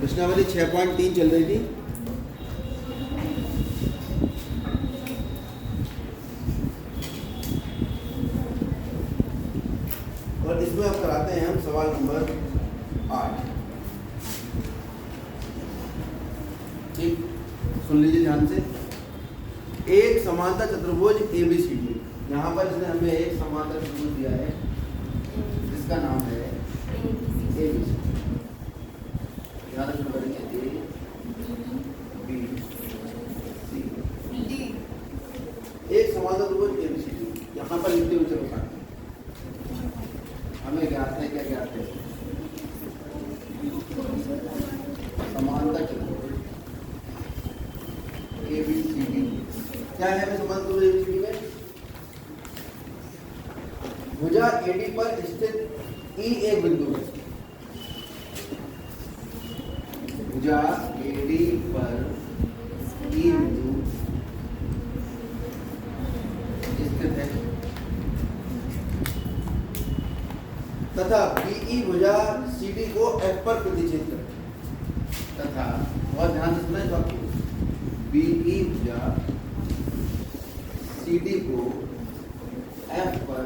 प्रश्नावली 6.3 चल रही थी। और इसमें अब कराते हैं हम सवाल नंबर 8। ठीक, सुन लीजिए ध्यान से। एक समांतर चतुर्भुज ABCD, यहाँ पर इसने हमें एक समांतर चतुर्भुज दिया है जिसका नाम है ABC। याद रखना पड़ेगा ABCD। एक समांतर चतुर्भुज ABCD यहाँ पर लिखते हुए चलो साथ हमें ज्ञात है, क्या ज्ञात है? समांतर चतुर्भुज ABCD। क्या है हमें समांतर चतुर्भुज ABCD में? भुजा AD पर स्थित E एक बिंदु है। भुजा AD पर E बिंदु स्थित है तथा BE भुजा CD को F पर प्रतिच्छेद करती है तथा, और ध्यान से सुना इस बात को, BE भुजा CD को F पर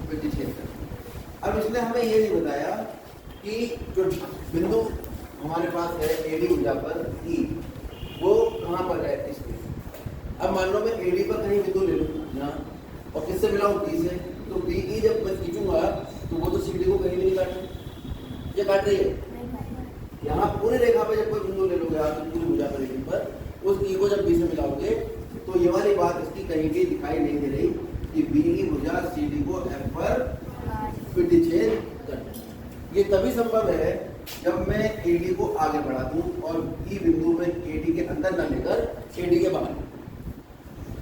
प्रतिच्छेद करती है। अब इसने हमें ये नहीं बताया कि जो बिंदु हमारे पास है AD भुजा पर E, वो कहाँ पर है इसमें। अब मान लो मैं AD पर कहीं बिंदु ले लूँ यहाँ, और किससे मिलाऊँ? B से। तो BE जब मैं खींचूंगा तो वो तो CD को कहीं भी नहीं काट रही, ये काट रही है। यहाँ पूरी रेखा पर जब कोई बिंदु ले लोगे आप पूरी भुजा पर AD पर, उस E को जब B से मिलाओगे तो ये वाली बात इसकी कहीं भी दिखाई नहीं दे रही कि BE भुजा CD को F पर प्रतिच्छेद कर। ये तभी संभव है जब मैं AD को आगे बढ़ा दूं और E बिंदु में AD के अंदर न लेकर AD के बाहर,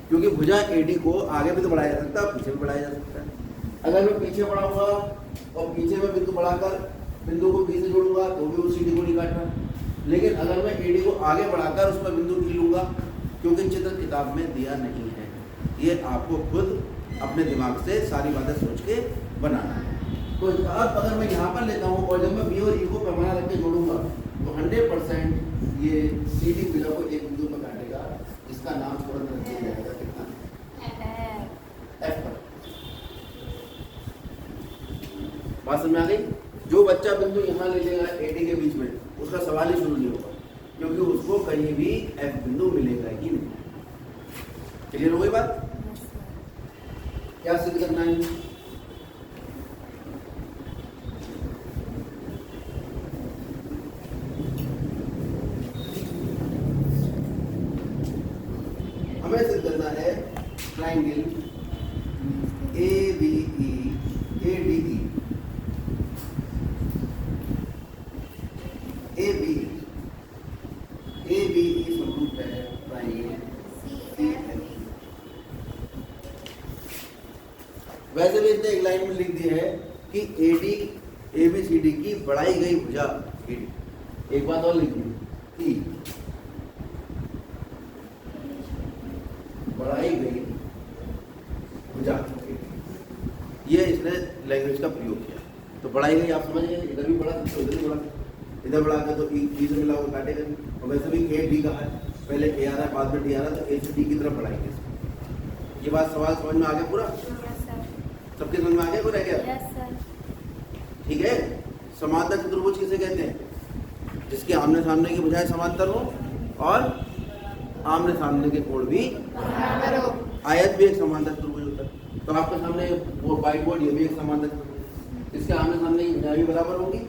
क्योंकि भुजा AD को आगे भी तो बढ़ाया जा सकता है, पीछे भी बढ़ाया जा सकता है। अगर मैं पीछे बढ़ाऊंगा और पीछे में बिंदु बढ़ाकर बिंदु को B से जोड़ूंगा तो भी उस CD को नहीं काटना। लेकिन अगर मैं AD को आगे बढ़ाकर उस पर बिंदु E लूंगा, क्योंकि चित्र किताब में दिया नहीं है, ये आपको खुद अपने दिमाग से सारी बातें सोच के बनाना है। तो अब अगर मैं यहाँ पर लेता हूँ और जब मैं B और E को पैमाना रख के जोड़ूंगा तो 100% ये CD भुजा को एक बिंदु पर काटेगा, जिसका नाम तुरंत रख दिया जाएगा। कितना? F पर। बात समझ में आ गई? जो बच्चा बिंदु यहाँ ले लेगा AD के बीच में, उसका सवाल ही शुरू नहीं होगा, क्योंकि उसको कहीं भी F बिंदु मिलेगा ही नहीं। क्लियर हो गई बात? क्या सिद्ध करना है? हमें सिद्ध करना है ट्राइंगल ABE ADE। ABE समरूप है ट्राइंगल CFE। वैसे भी इसने एक लाइन में लिख दी है कि AD ABCD की बढ़ाई गई भुजा AD। एक बात और लिख दी, E बढ़ाई गई भुजा, ये इसने लैंग्वेज का प्रयोग किया। तो बढ़ाई गई आप समझ गए, इधर भी बढ़ा सकते हो, इधर भी बढ़ा सकते हो। इधर बढ़ा के तो E से मिला हुआ काटेगा। और वैसे भी AD का है, पहले A आ रहा है बाद में D आ रहा है, तो A से D की तरफ बढ़ाएंगे। ये बात सवाल समझ में आ गया पूरा? सबके समझ में आ गया? कोई रह गया? ठीक है। समांतर चतुर्भुज किसे कहते हैं? जिसके आमने सामने की भुजाएं समांतर हो और आमने सामने के कोण भी बराबर हो। आयत भी एक समांतर चतुर्भुज होता है। तो आपके सामने वो व्हाइट बोर्ड, ये भी एक समांतर चतुर्भुज। इसके आमने सामने की भुजाएं भी बराबर होंगी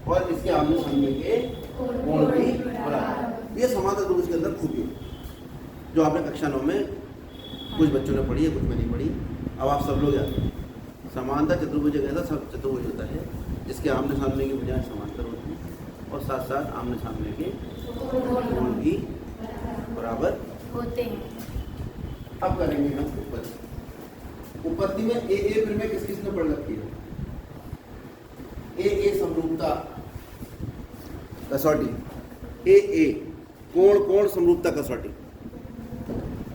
और इसके आमने सामने के कोण भी बराबर। ये समांतर चतुर्भुज के अंदर खूबी है, जो आपने कक्षा 9 में कुछ बच्चों ने पढ़ी है, कुछ में नहीं पढ़ी। अब आप सब लोग जानते हैं समांतर चतुर्भुज एक ऐसा सब चतुर्भुज होता है जिसके आमने सामने की भुजाएं समांतर होती हैं और साथ साथ आमने सामने के कोण भी बराबर होते हैं। अब करेंगे हम उपपत्ति। उपपत्ति में ए फिर में किस किस ने पढ़ रखी है? ए समरूपता कसौटी। ए कोण कोण समरूपता कसौटी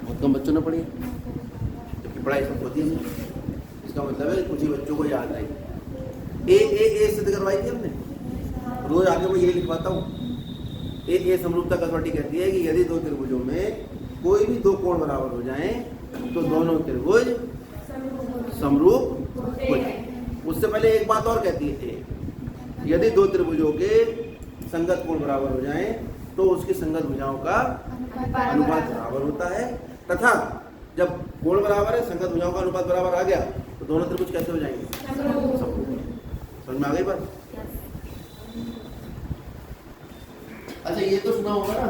बहुत कम बच्चों ने पढ़ी है, जबकि पढ़ाई सब होती है। इसका मतलब है कुछ ही बच्चों को याद आई। ए सिद्ध करवाई थी हमने, रोज आगे मैं यही लिखवाता हूँ। ये समरूपता कसौटी कहती है कि यदि दो त्रिभुजों में कोई भी दो कोण बराबर हो जाएं तो दोनों त्रिभुज समरूप हो जाए। उससे पहले एक बात और कहती है, यदि दो त्रिभुजों के संगत कोण बराबर हो जाएं तो उसकी संगत भुजाओं का अनुपात बराबर होता है, तथा जब कोण बराबर है संगत भुजाओं का अनुपात बराबर आ गया तो दोनों त्रिभुज कैसे हो जाएंगे? समझ में आ गई बात? अच्छा, ये तो सुना होगा ना,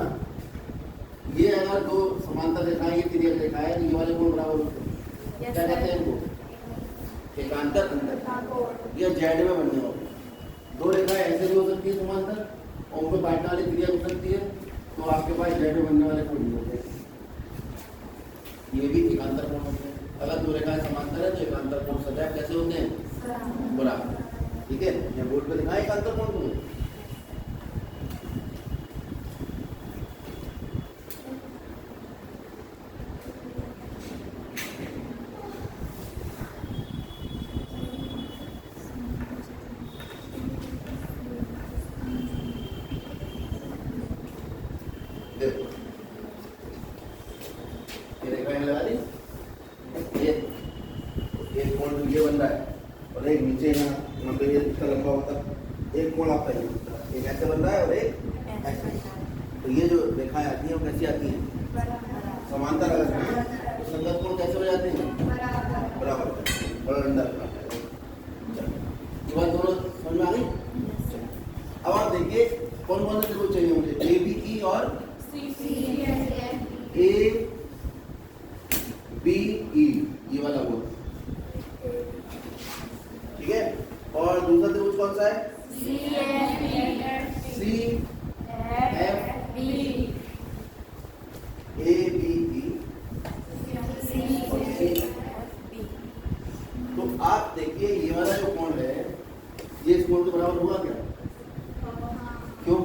ये अगर दो समांतर रेखाएं, ये तिर्यक रेखा है, ये वाले कोण बराबर होते हैं, क्या कहते हैं इनको? एकांतर अंतर। ये जेड में बनने वाले दो रेखाएं ऐसे भी हो सकती है समांतर, और उनको काटने वाली क्रिया हो सकती है, तो आपके पास जेड में बनने वाले कोण नहीं होते, ये भी एकांतर कोण होते हैं। अगर दो रेखाएं समांतर है तो एकांतर कोण सदैव कैसे होते हैं? बराबर। ठीक है, मैं बोर्ड पे दिखाया एकांतर कोण तुम्हें। ये बन रहा है और एक नीचे यहाँ पे ये इतना लंबा होता है, एक कोण आपका ये होता है, एक ऐसे बन रहा है और एक ऐसे। तो ये जो रेखाएं आती हैं वो कैसी आती हैं? समांतर अगर हैं तो संगत कोण कैसे हो जाते हैं? बराबर और अंदर। ये बात दोनों समझ में आ गई? अब आप देखिए कौन कौन से त्रिभुज चाहिए मुझे? ए बी ई और ए बी ई, ये वाला वो, ठीक है। और दूसरा त्रिभुज कौन सा है? C F B, A B E, और सी। तो आप देखिए ये वाला जो कोण है ये इस कोण के बराबर होगा क्या? क्यों?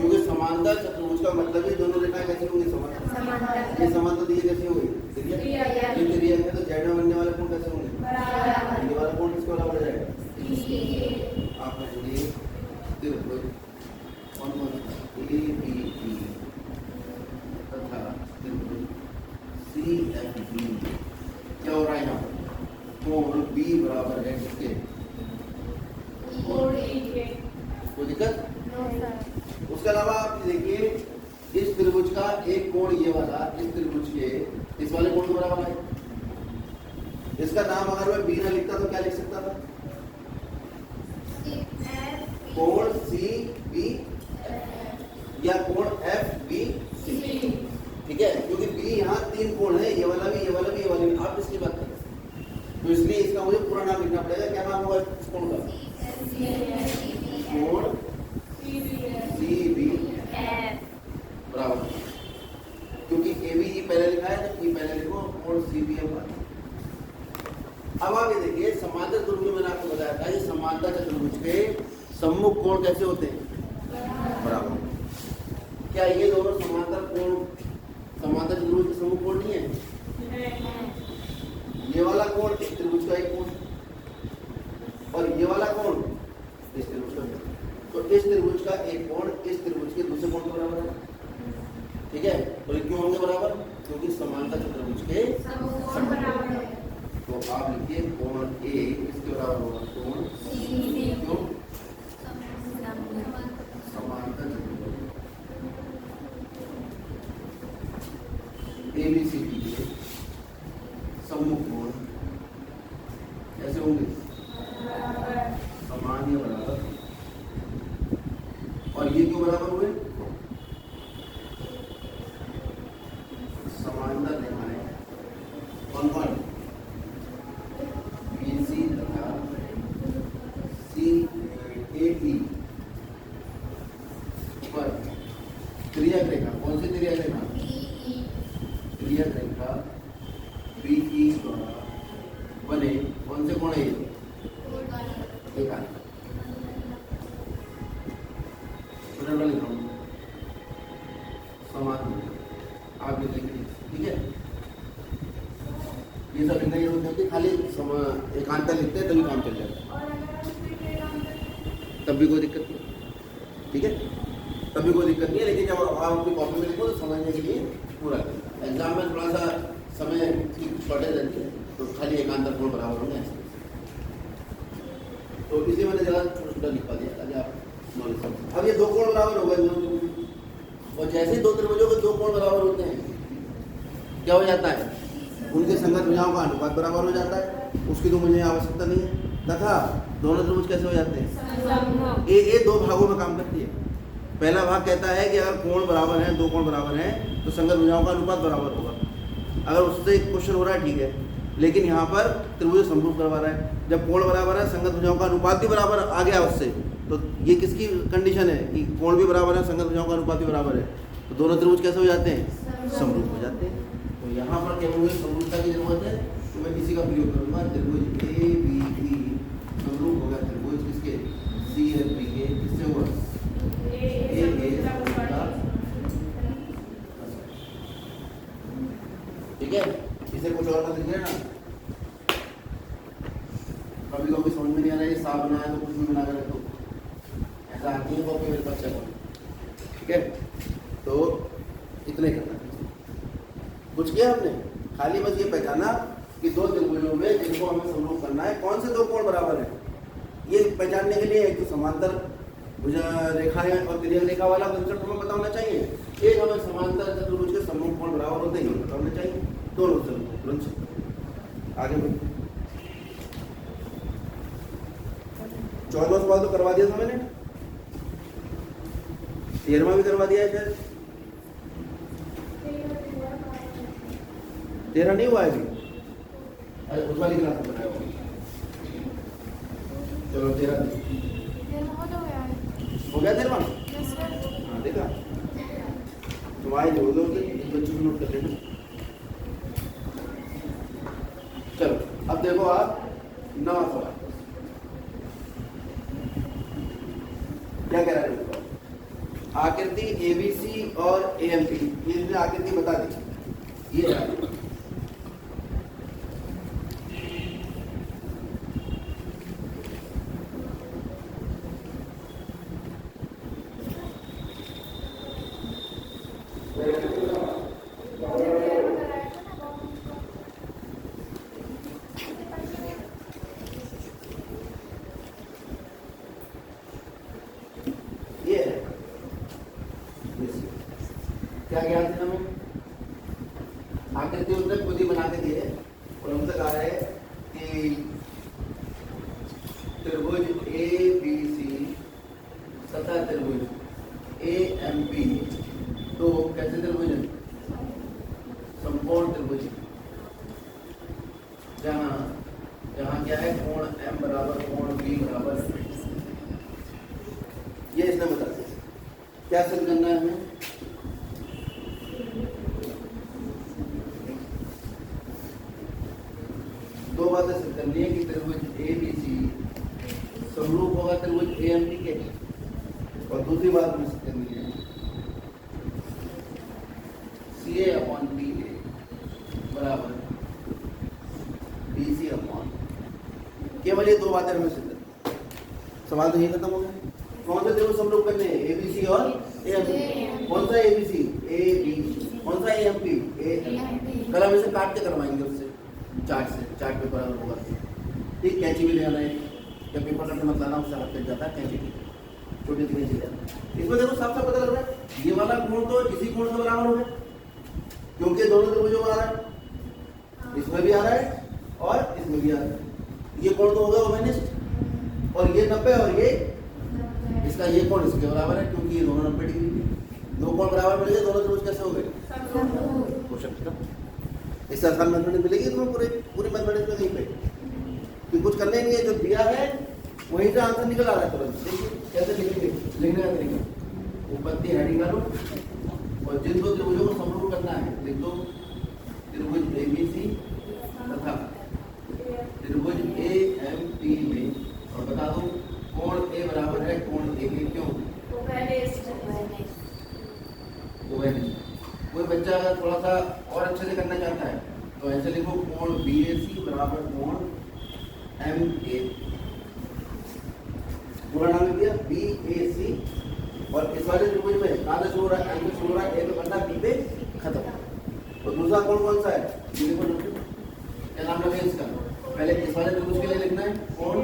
क्योंकि समांतर चतुर्भुज का मतलब ही दोनों रेखाएं कैसी होंगी? समांतर। ये समांतर दिए कैसी होगी? ये तिर्यक है, तो जेड में बनने वाले कोण कैसे होंगे? ये वाला कोण किसके बराबर हो जाएगा? आप बोलिए त्रिभुज कौन कौन सा? ए बी ई तथा त्रिभुज सी एफ बी। क्या हो रहा है यहाँ पर? कोण बी बराबर है किसके? कोई दिक्कत? उसके अलावा आप देखिए इस त्रिभुज का एक कोण ये वाला इस त्रिभुज के इस वाले कोण के बराबर है। इसका नाम अगर मैं बी ना लिखता तो क्या लिख सकता था? कोण सी बी या कोण एफ बी सी। ठीक है, क्योंकि बी यहाँ तीन कोण है, ये वाला भी, ये वाला भी, ये वाला भी। आप किसकी बात कर रहे हैं? तो इसलिए इसका मुझे पूरा नाम लिखना पड़ेगा। क्या नाम होगा इस कोण का? कोण सी बी बराबर, क्योंकि ए बी ई पहले लिखा है तो ई पहले लिखो, कोण सी बी एफ। अब आप ये देखिए समांतर त्रिभुज मैंने आपको बताया था, ये समांतर चतुर्भुज के सम्मुख कोण कैसे होते हैं? बराबर। क्या ये दोनों समांतर कोण समांतर त्रिभुज के सम्मुख कोण नहीं है? ये वाला कोण इस त्रिभुज का एक कोण और ये वाला कोण इस त्रिभुज का, तो इस त्रिभुज का एक कोण इस त्रिभुज के दूसरे कोण के बराबर है। ठीक है, तो ये क्यों होंगे बराबर? क्योंकि समांतर चतुर्भुज के बराबर है। तो आप लिखिए कोण ए इसके बराबर होगा कोण सी। क्यों? समांतर चतुर्भुज ए बी सी डी के सम्मुख कोण कैसे होंगे? समान या बराबर। और ये क्यों बराबर हुए? समांतर रेखाएं कौन कौन? BC तथा CAE पर तिर्यक रेखा, कौन सी तिर्यक रेखा? तिर्यक रेखा BE द्वारा बने कौन से कोण है? एकांतर। समान आप लिखेंगे, ठीक है। ये सब लिखना जरूरत नहीं, खाली एकांतर लिखते हैं तभी काम चल जाएगा। भी कोई दिक्कत नहीं, ठीक है, तब भी कोई दिक्कत नहीं है। लेकिन जब आप अपनी कॉपी में लिखो तो समझने के लिए पूरा करें। एग्जाम में थोड़ा सा समय की शॉर्टेज रहती है, तो खाली एकांतर कोण बराबर होंगे, तो इसलिए मैंने ज़्यादा छोटा छोटा लिखवा दिया ताकि आप नॉलेज समझें। अब ये दो कोण बराबर हो गए, और जैसे ही दो त्रिभुजों के दो कोण बराबर होते हैं क्या हो जाता है, उनके संगत भुजाओं का अनुपात बराबर हो जाता है, उसकी तो मुझे आवश्यकता नहीं है। तथा दोनों त्रिभुज कैसे हो जाते हैं, ये दो भागों में काम करती है। पहला भाग कहता है कि अगर कोण बराबर हैं, दो कोण बराबर हैं, तो संगत भुजाओं का अनुपात बराबर होगा। अगर उससे क्वेश्चन हो रहा है ठीक है, लेकिन यहाँ पर त्रिभुज समरूप करवा रहा है। जब कोण बराबर है, संगत भुजाओं का अनुपात भी बराबर आ गया उससे, तो ये किसकी कंडीशन है कि कोण भी बराबर है, संगत भुजाओं का अनुपात भी बराबर है, तो दोनों त्रिभुज कैसे हो जाते हैं, समरूप हो जाते हैं। तो यहाँ पर केवल मुझे समरूपता की जरूरत है, तो मैं इसी का प्रयोग करूँगा। त्रिभुज ए बी सी समरूप होगा त्रिभुज किसके, सी एफ बी के, किससे हुआ, ठीक है। इसे कुछ और मत लिखिए ना, कभी कभी समझ में नहीं आ रहा है, ये साफ बनाया तो कुछ भी बना कर रखो, ऐसा आती है कॉपी मेरे पास, चलो ठीक है। तो इतने करना है, कुछ किया हमने, खाली बस ये पहचाना कि दो त्रिभुजों में जिनको हमें समरूप करना है, कौन से दो कोण बराबर है, ये पहचानने के लिए एक तो समांतर भुजा रेखाएं और तिर्यक रेखा वाला कंसेप्ट हमें पता होना चाहिए, एक हमें समांतर चतुर्भुज के समरूप कोण बराबर होते हैं पता होना चाहिए, दोनों तुरंत आगे बढ़। 14वां सवाल तो करवा दिया था मैंने, 13वां भी करवा दिया है शायद, 13 नहीं हुआ है अभी, अरे उस वाली क्लास में बनाया होगा, चलो 13 हो गया 13वां, हाँ देखा तुम आए जो लोग बच्चों को नोट कर लेना। चलो अब देखो आप 9वां सवाल क्या कह रहा है, आकृति एबीसी और एएमपी, ये इसने आकृति बता दी, ये है क्या ज्ञान थे हमें, आकृति उसने खुद ही बना के दिए और हमसे कहा है कि त्रिभुज ए बी सी तथा त्रिभुज ए एम पी तो कैसे त्रिभुज है, समकोण त्रिभुज, जहाँ जहाँ क्या है, कोण एम बराबर कोण बी बराबर, ये इसने बता दिया। क्या सिद्ध करना है हमें, दो बातें सिद्ध करनी है कि त्रिभुज ए बी सी समरूप होगा त्रिभुज ए एम पी के, और दूसरी बात हमें सिद्ध करनी है सी ए अपॉन बी ए बराबर बी सी अपॉन, केवल ये दो बातें हमें सिद्ध, सवाल तो यही खत्म हो गया। कौन से त्रिभुज समरूप करने हैं, ए बी सी और ए एम पी, कौन सा A B C, A B, कौन सा ए एम पी, ए, कल हम इसे काट के करवाएंगे उससे चार्ट से, चार्ट पेपर होगा ठीक, कैंची भी ले आना है, जब पेपर करने मत लाना, उससे हाथ कट जाता है, कैंची छोटी सी कैंची ले आना। इसमें देखो साफ साफ पता लग रहा है ये वाला कोण तो इसी कोण से बराबर हो गया, क्योंकि दोनों त्रिभुजों में आ रहा है, इसमें भी आ रहा है और इसमें भी आ रहा है, ये कोण तो होगा ओमेनिस्ट, और ये 90 और ये इसका ये कोण इसके बराबर है, क्योंकि ये दोनों 90 डिग्री के, दो कोण बराबर मिल गए, दोनों त्रिभुज कैसे हो गए, क्वेश्चन खत्म। इससे आसान मैथमेटिक्स मिलेगी तुम्हें, पूरी मैथमेटिक्स में कहीं पे कि कुछ करने नहीं है, जो दिया है वहीं से आंसर निकल आ रहा है तुरंत। देखिए कैसे लिखेंगे, लिखने का तरीका, उपपत्ति हेडिंग करो और जिन दो त्रिभुजों को समरूप करना है लिख दो, त्रिभुज ए बी सी तथा त्रिभुज ए एम पी में, और बता दो कोण ए बराबर है कोण ए बी, क्यों, कोई बच्चा अगर थोड़ा सा और अच्छे से करना चाहता है तो ऐसे लिखो, कोण बी ए सी बराबर कोण एम ए, पूरा नाम लिख दिया बी ए सी, और इस वाले त्रिभुज में कहाँ से शुरू हो रहा है, एम से शुरू हो रहा है, ए पे बनना, बी पे खत्म। और दूसरा कोण कौन सा है, क्या नाम लगे इसका, पहले इस वाले त्रिभुज के लिए लिखना है कोण,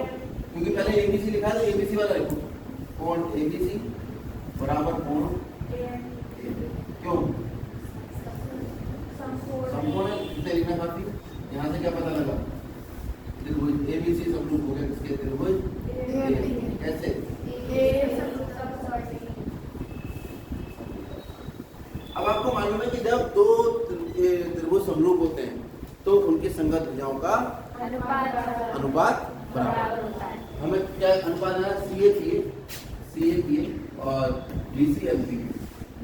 क्योंकि पहले एबीसी लिखा है तो एबीसी वाला लिखो, कोण एबीसी बराबर कोण क्यों समकोण है, इसे लिखना काफी। यहाँ से क्या पता लगा, त्रिभुज एबीसी समरूप हो गया किसके, त्रिभुज कैसे, अब आपको मालूम है कि जब दो त्रिभुज समरूप होते हैं तो उनकी संगत भुजाओं का अनुपात बराबर होता है। हमें क्या अनुपात है, सी ए और BCMP,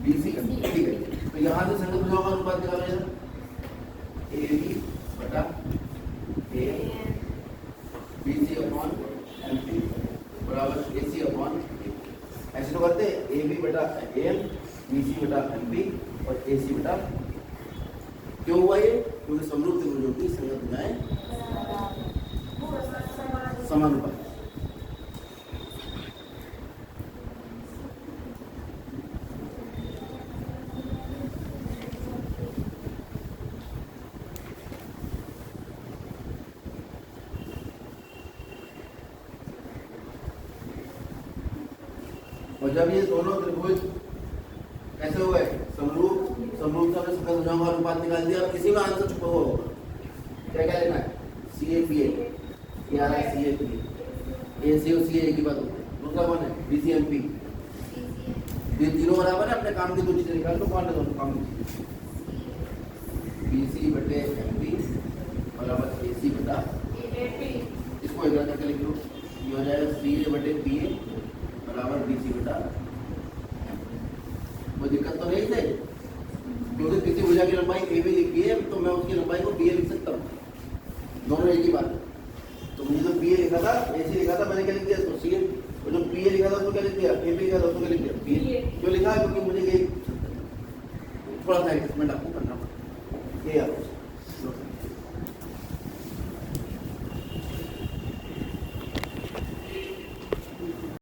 ठीक है। तो यहाँ से संगत भुजाओं का अनुपात निकाला जाएगा, AB बटा A BC अपॉन MP बराबर AC अपॉन A। ऐसे तो करते हैं AB बटा AM, BC बटा MP और AC बटा। क्यों हुआ ये, क्योंकि समरूप त्रिभुजों की संगत भुजाएं समानुपाती। और जब ये दोनों त्रिभुज कैसे हुए, समरूपता में संगत भुजाओं का अनुपात निकाल दिया। अब इसी में आंसर छुपा हुआ होगा, क्या क्या लेना है, CAPA, ये आ रहा है CAPA, AC और CA की बात होती है। दूसरा कौन है, BCMP, ये तीनों बराबर है, अपने काम की दो चीजें निकाल लो, कौन है दोनों काम की चीजें, BC बटे MP बराबर AC बटा, इसको इधर करके लिख लो, ये हो जाएगा CA बटे PA बराबर BC बटा। कोई दिक्कत तो नहीं है, क्योंकि किसी भुजा की लंबाई AB लिखी है तो मैं उसकी लंबाई को BA लिख सकता हूँ, दोनों एक ही बात है। तो मुझे जो BA लिखा था, AC लिखा था, मैंने क्या लिख दिया इसको CA, और जो PA लिखा था उसको क्या लिख दिया, AB लिखा था उसको क्या लिख दिया BA। क्यों लिखा है, क्योंकि मुझे ये थोड़ा सा एडजस्टमेंट आपको करना पड़ेगा, ये आप